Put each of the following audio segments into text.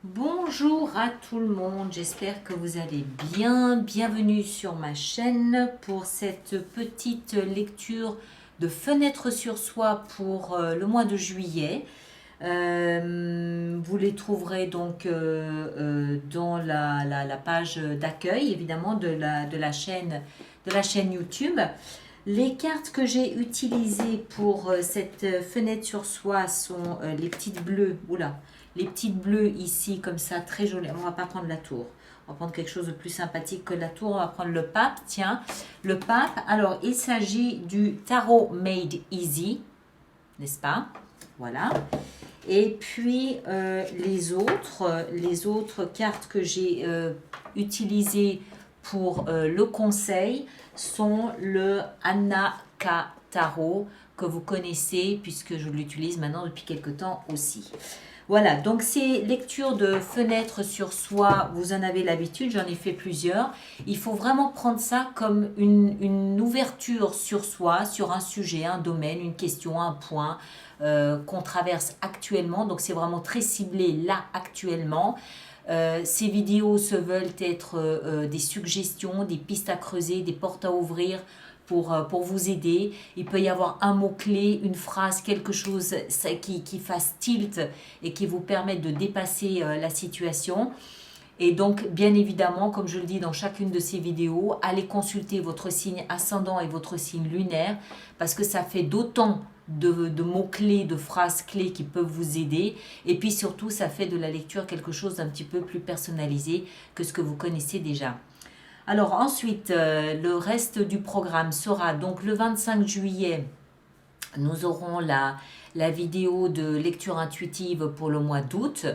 Bonjour à tout le monde, j'espère que vous allez bien. Bienvenue sur ma chaîne pour cette petite lecture de Fenêtre sur soi pour le mois de juillet. Vous les trouverez donc dans la page d'accueil évidemment de la chaîne YouTube. Les cartes que j'ai utilisées pour cette fenêtre sur soi sont les petites bleues. Oula, les petites bleues ici, comme ça, très jolies. On va pas prendre la tour. On va prendre quelque chose de plus sympathique que la tour. On va prendre le pape. Tiens, le pape. Alors, il s'agit du Tarot Made Easy, n'est-ce pas? Voilà. Et puis, les autres cartes que j'ai utilisées pour le conseil sont le Anaka Tarot que vous connaissez puisque je l'utilise maintenant depuis quelques temps aussi. Voilà, donc ces lectures de fenêtres sur soi, vous en avez l'habitude, j'en ai fait plusieurs. Il faut vraiment prendre ça comme une ouverture sur soi, sur un sujet, un domaine, une question, un point qu'on traverse actuellement. Donc c'est vraiment très ciblé là actuellement. Ces vidéos se veulent être des suggestions, des pistes à creuser, des portes à ouvrir pour vous aider. Il peut y avoir un mot-clé, une phrase, quelque chose qui fasse tilt et qui vous permette de dépasser la situation. Et donc, bien évidemment, comme je le dis dans chacune de ces vidéos, allez consulter votre signe ascendant et votre signe lunaire parce que ça fait d'autant de mots-clés, de phrases-clés qui peuvent vous aider. Et puis surtout, ça fait de la lecture quelque chose d'un petit peu plus personnalisé que ce que vous connaissez déjà. Alors ensuite, le reste du programme sera donc le 25 juillet. Nous aurons la vidéo de lecture intuitive pour le mois d'août.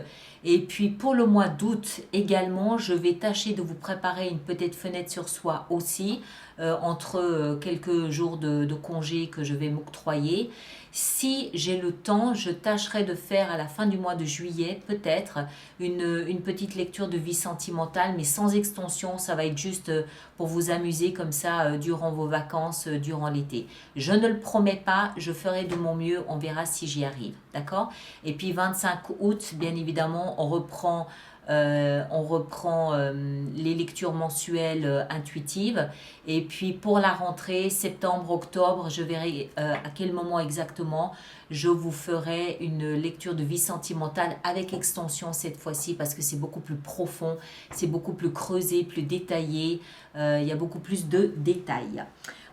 Et puis pour le mois d'août également, je vais tâcher de vous préparer une petite fenêtre sur soi aussi, entre quelques jours de congé que je vais m'octroyer. Si j'ai le temps, je tâcherai de faire à la fin du mois de juillet peut-être une petite lecture de vie sentimentale, mais sans extension. Ça va être juste pour vous amuser comme ça durant vos vacances, durant l'été. Je ne le promets pas, je ferai de mon mieux, on verra si j'y arrive, d'accord? Et puis 25 août, bien évidemment, on reprend les lectures mensuelles intuitives. Et puis pour la rentrée, septembre, octobre, je verrai à quel moment exactement je vous ferai une lecture de vie sentimentale avec extension cette fois-ci parce que c'est beaucoup plus profond, c'est beaucoup plus creusé, plus détaillé, il y a beaucoup plus de détails.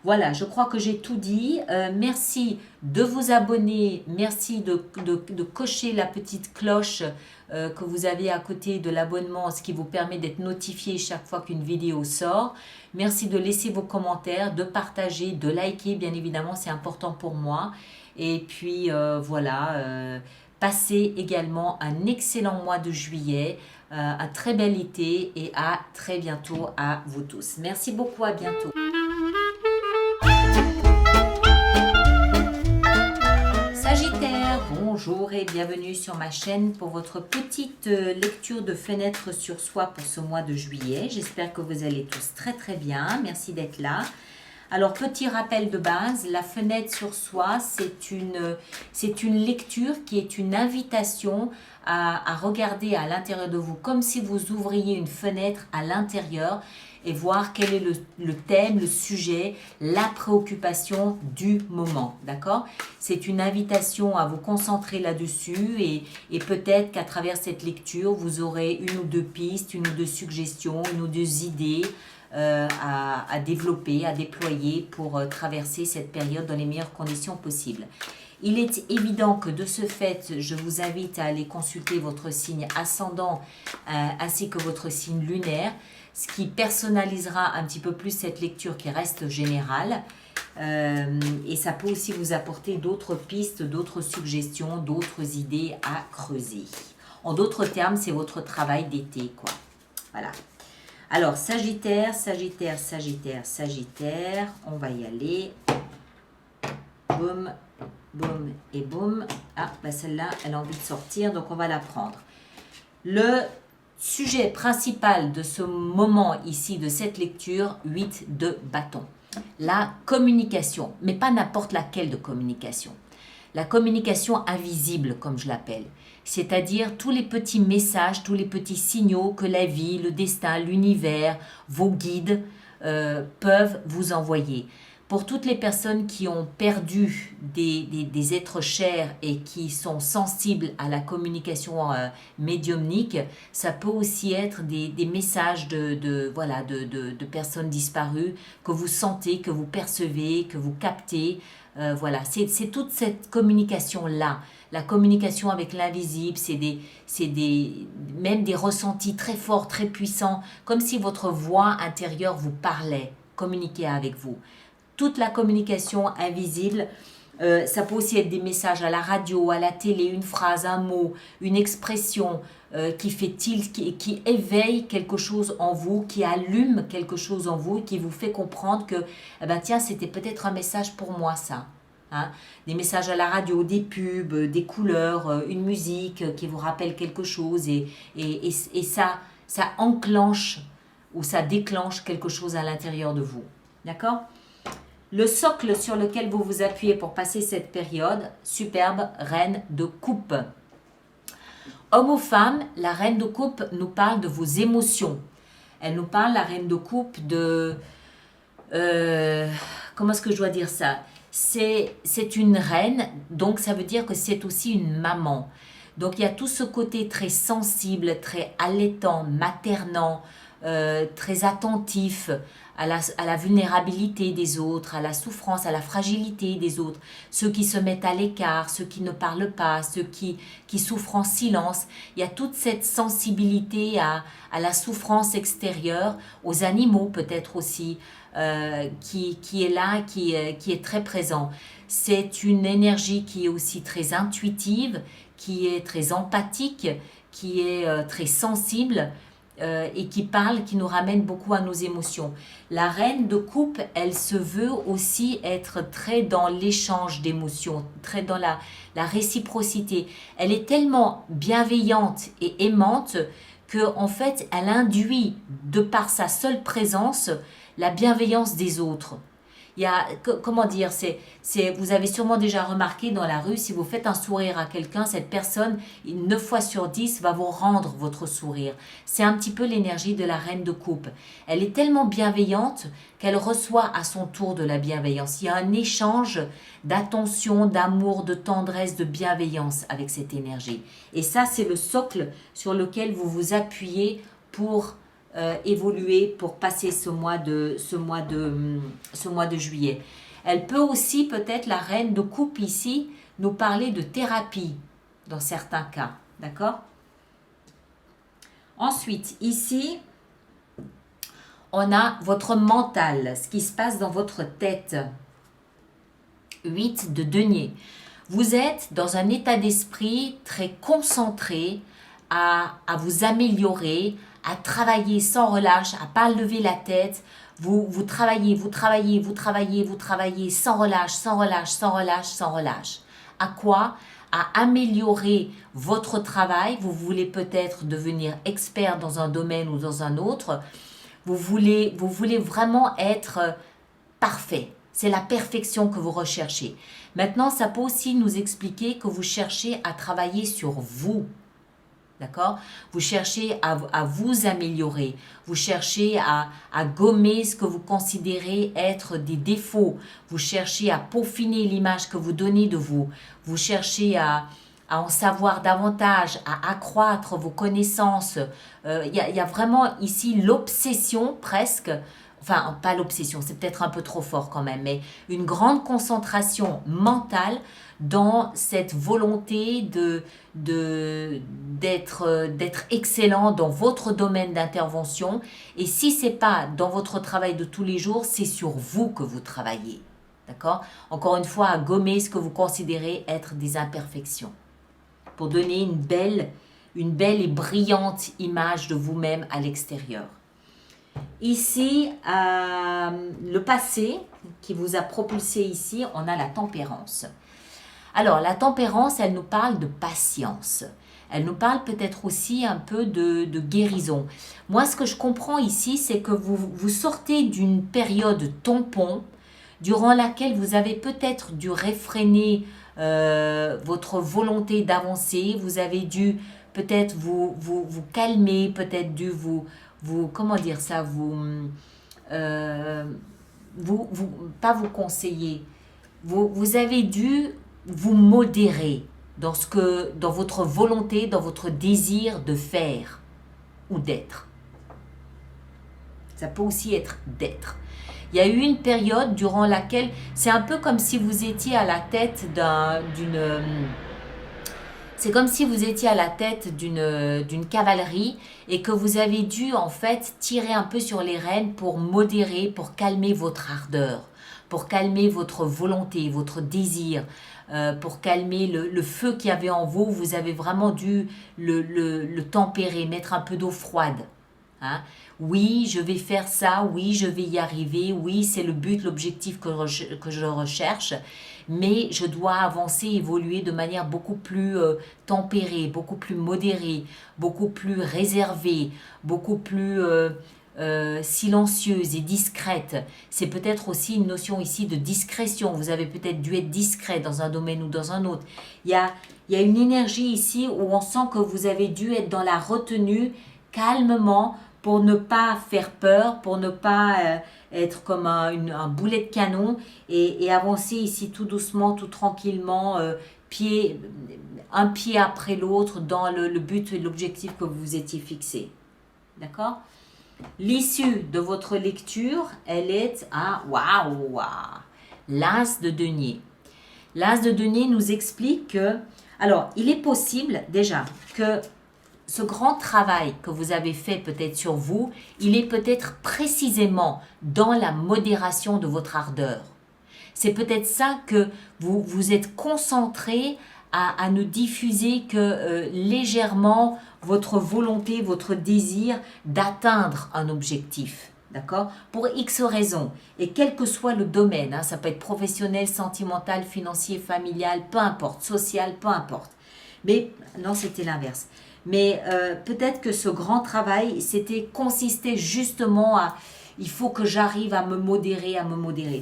Voilà, je crois que j'ai tout dit. Merci de vous abonner, merci de cocher la petite cloche que vous avez à côté de l'abonnement, ce qui vous permet d'être notifié chaque fois qu'une vidéo sort. Merci de laisser vos commentaires, de partager, de liker, bien évidemment, c'est important pour moi. Et puis voilà, passez également un excellent mois de juillet, un très bel été et à très bientôt à vous tous. Merci beaucoup, à bientôt. Sagittaire, bonjour et bienvenue sur ma chaîne pour votre petite lecture de fenêtre sur soi pour ce mois de juillet. J'espère que vous allez tous très très bien. Merci d'être là. Alors, petit rappel de base, la fenêtre sur soi, c'est une lecture qui est une invitation à regarder à l'intérieur de vous, comme si vous ouvriez une fenêtre à l'intérieur et voir quel est le thème, le sujet, la préoccupation du moment, d'accord? C'est une invitation à vous concentrer là-dessus et peut-être qu'à travers cette lecture, vous aurez une ou deux pistes, une ou deux suggestions, une ou deux idées, à développer, à déployer pour traverser cette période dans les meilleures conditions possibles. Il est évident que de ce fait, je vous invite à aller consulter votre signe ascendant ainsi que votre signe lunaire, ce qui personnalisera un petit peu plus cette lecture qui reste générale. Et ça peut aussi vous apporter d'autres pistes, d'autres suggestions, d'autres idées à creuser. En d'autres termes, c'est votre travail d'été, quoi. Voilà. Alors, Sagittaire, Sagittaire, Sagittaire, Sagittaire, on va y aller. Boum, boum et boum. Ah, bah celle-là, elle a envie de sortir, donc on va la prendre. Le sujet principal de ce moment ici, de cette lecture, 8 de bâton. La communication, mais pas n'importe laquelle de communication. La communication invisible, comme je l'appelle. c'est-à-dire tous les petits messages, tous les petits signaux que la vie, le destin, l'univers, vos guides peuvent vous envoyer. Pour toutes les personnes qui ont perdu des êtres chers et qui sont sensibles à la communication médiumnique, ça peut aussi être des messages voilà, de personnes disparues que vous sentez, que vous percevez, que vous captez. Voilà, c'est toute cette communication-là. La communication avec l'invisible, même des ressentis très forts, très puissants, comme si votre voix intérieure vous parlait, communiquait avec vous. Toute la communication invisible, ça peut aussi être des messages à la radio, à la télé, une phrase, un mot, une expression qui fait tilt, qui éveille quelque chose en vous, qui allume quelque chose en vous, qui vous fait comprendre que, eh ben, tiens, c'était peut-être un message pour moi ça. Hein? Des messages à la radio, des pubs, des couleurs, une musique qui vous rappelle quelque chose et ça enclenche ou ça déclenche quelque chose à l'intérieur de vous. D'accord ? Le socle sur lequel vous vous appuyez pour passer cette période, superbe, reine de coupe. Homme ou femme, la reine de coupe nous parle de vos émotions. Elle nous parle, la reine de coupe, de... comment est-ce que je dois dire ça ? C'est une reine, donc ça veut dire que c'est aussi une maman. Donc il y a tout ce côté très sensible, très allaitant, maternant, très attentif à la vulnérabilité des autres, à la souffrance, à la fragilité des autres, ceux qui se mettent à l'écart, ceux qui ne parlent pas, ceux qui souffrent en silence. Il y a toute cette sensibilité à la souffrance extérieure, aux animaux peut-être aussi, qui est là, qui est très présent. C'est une énergie qui est aussi très intuitive, qui est très empathique, qui est très sensible, et qui parle, qui nous ramène beaucoup à nos émotions. La reine de coupe, elle se veut aussi être très dans l'échange d'émotions, très dans la réciprocité. Elle est tellement bienveillante et aimante que en fait, elle induit, de par sa seule présence, la bienveillance des autres. Il y a, comment dire, vous avez sûrement déjà remarqué dans la rue, si vous faites un sourire à quelqu'un, cette personne, 9 fois sur 10, va vous rendre votre sourire. C'est un petit peu l'énergie de la reine de coupe. Elle est tellement bienveillante qu'elle reçoit à son tour de la bienveillance. Il y a un échange d'attention, d'amour, de tendresse, de bienveillance avec cette énergie. Et ça, c'est le socle sur lequel vous vous appuyez pour évoluer, pour passer ce mois de juillet. Elle peut aussi, peut-être, la reine de coupe ici, nous parler de thérapie dans certains cas. D'accord ? Ensuite, ici, on a votre mental, ce qui se passe dans votre tête. 8 de denier. Vous êtes dans un état d'esprit très concentré à vous améliorer, à travailler sans relâche, à pas lever la tête. Vous travaillez sans relâche, sans relâche, sans relâche, sans relâche. À quoi ? À améliorer votre travail. Vous voulez peut-être devenir expert dans un domaine ou dans un autre. Vous voulez vraiment être parfait. C'est la perfection que vous recherchez. Maintenant, ça peut aussi nous expliquer que vous cherchez à travailler sur vous. D'accord ? Vous cherchez à vous améliorer. Vous cherchez à gommer ce que vous considérez être des défauts. Vous cherchez à peaufiner l'image que vous donnez de vous. Vous cherchez à en savoir davantage, à accroître vos connaissances. Il y a vraiment ici l'obsession presque. Enfin, pas l'obsession, c'est peut-être un peu trop fort quand même, mais une grande concentration mentale dans cette volonté d'être excellent dans votre domaine d'intervention. Et si ce n'est pas dans votre travail de tous les jours, c'est sur vous que vous travaillez. D'accord ? Encore une fois, à gommer ce que vous considérez être des imperfections. Pour donner une belle et brillante image de vous-même à l'extérieur. Ici, le passé qui vous a propulsé ici, on a la tempérance. Alors, la tempérance, elle nous parle de patience. Elle nous parle peut-être aussi un peu de guérison. Moi, ce que je comprends ici, c'est que vous sortez d'une période tampon durant laquelle vous avez peut-être dû réfréner votre volonté d'avancer. Vous avez dû peut-être vous calmer, peut-être dû comment dire ça, pas vous conseiller. Vous avez dû vous modérer dans votre volonté, dans votre désir de faire ou d'être. Ça peut aussi être d'être. Il y a eu une période durant laquelle c'est un peu comme si vous étiez à la tête d'une cavalerie et que vous avez dû en fait tirer un peu sur les rênes pour modérer, pour calmer votre ardeur, pour calmer votre volonté, votre désir, pour calmer le feu qu'il y avait en vous. Vous avez vraiment dû le tempérer, mettre un peu d'eau froide. Hein? Oui, je vais faire ça, oui, je vais y arriver, oui, c'est le but, l'objectif que je recherche, mais je dois avancer, évoluer de manière beaucoup plus tempérée, beaucoup plus modérée, beaucoup plus réservée, beaucoup plus silencieuse et discrète. C'est peut-être aussi une notion ici de discrétion. Vous avez peut-être dû être discret dans un domaine ou dans un autre. Il y a une énergie ici où on sent que vous avez dû être dans la retenue calmement pour ne pas faire peur, pour ne pas être comme un boulet de canon et avancer ici tout doucement, tout tranquillement, un pied après l'autre dans le but et l'objectif que vous vous étiez fixé. D'accord ? L'issue de votre lecture, elle est à waouh, l'as de denier. L'as de denier nous explique que, alors, il est possible déjà que ce grand travail que vous avez fait peut-être sur vous, il est peut-être précisément dans la modération de votre ardeur. C'est peut-être ça que vous êtes concentré à ne diffuser que légèrement votre volonté, votre désir d'atteindre un objectif. D'accord ? Pour X raisons. Et quel que soit le domaine, hein, ça peut être professionnel, sentimental, financier, familial, peu importe, social, peu importe. Mais non, c'était l'inverse. Mais peut-être que ce grand travail, consistait justement à, il faut que j'arrive à me modérer,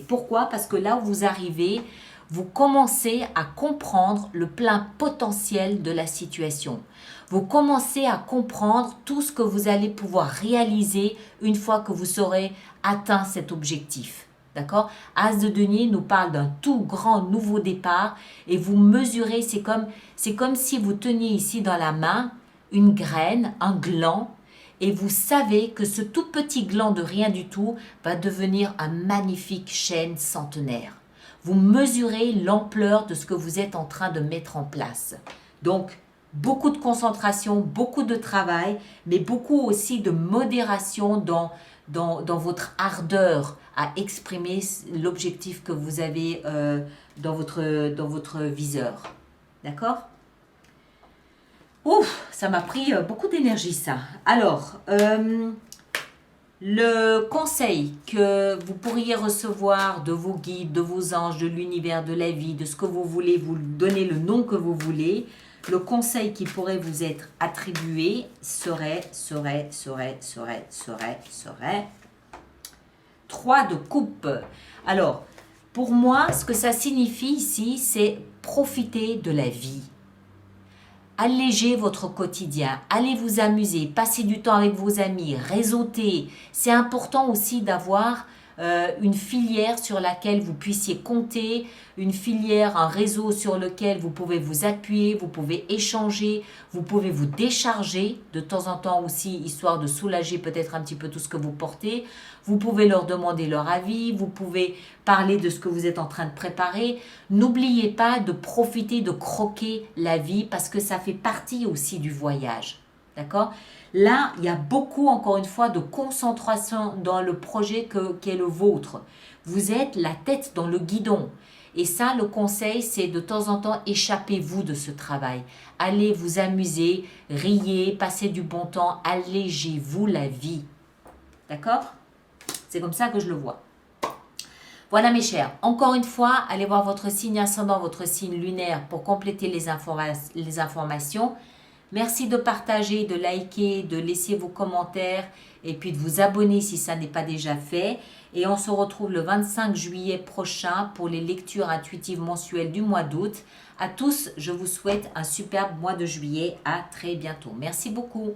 Pourquoi ? Parce que là où vous arrivez, vous commencez à comprendre le plein potentiel de la situation. Vous commencez à comprendre tout ce que vous allez pouvoir réaliser une fois que vous aurez atteint cet objectif. D'accord ? As de denier nous parle d'un tout grand nouveau départ et vous mesurez, c'est comme si vous teniez ici dans la main une graine, un gland, et vous savez que ce tout petit gland de rien du tout va devenir un magnifique chêne centenaire. Vous mesurez l'ampleur de ce que vous êtes en train de mettre en place. Donc, beaucoup de concentration, beaucoup de travail, mais beaucoup aussi de modération dans votre ardeur à exprimer l'objectif que vous avez dans votre viseur. D'accord ? Ouf, ça m'a pris beaucoup d'énergie ça. Alors, le conseil que vous pourriez recevoir de vos guides, de vos anges, de l'univers, de la vie, de ce que vous voulez, vous donnez le nom que vous voulez, le conseil qui pourrait vous être attribué serait 3 de coupe. Alors, pour moi, ce que ça signifie ici, c'est profiter de la vie. Allégez votre quotidien, allez vous amuser, passez du temps avec vos amis, réseautez. C'est important aussi d'avoir une filière sur laquelle vous puissiez compter, une filière, un réseau sur lequel vous pouvez vous appuyer, vous pouvez échanger, vous pouvez vous décharger de temps en temps aussi, histoire de soulager peut-être un petit peu tout ce que vous portez. Vous pouvez leur demander leur avis, vous pouvez parler de ce que vous êtes en train de préparer. N'oubliez pas de profiter, de croquer la vie parce que ça fait partie aussi du voyage. D'accord ? Là, il y a beaucoup, encore une fois, de concentration dans le projet qu'est le vôtre. Vous êtes la tête dans le guidon. Et ça, le conseil, c'est de temps en temps, échappez-vous de ce travail. Allez vous amuser, riez, passez du bon temps, allégez-vous la vie. D'accord ? C'est comme ça que je le vois. Voilà mes chers, encore une fois, allez voir votre signe ascendant, votre signe lunaire pour compléter les informations. Merci de partager, de liker, de laisser vos commentaires et puis de vous abonner si ça n'est pas déjà fait. Et on se retrouve le 25 juillet prochain pour les lectures intuitives mensuelles du mois d'août. À tous, je vous souhaite un superbe mois de juillet. À très bientôt. Merci beaucoup.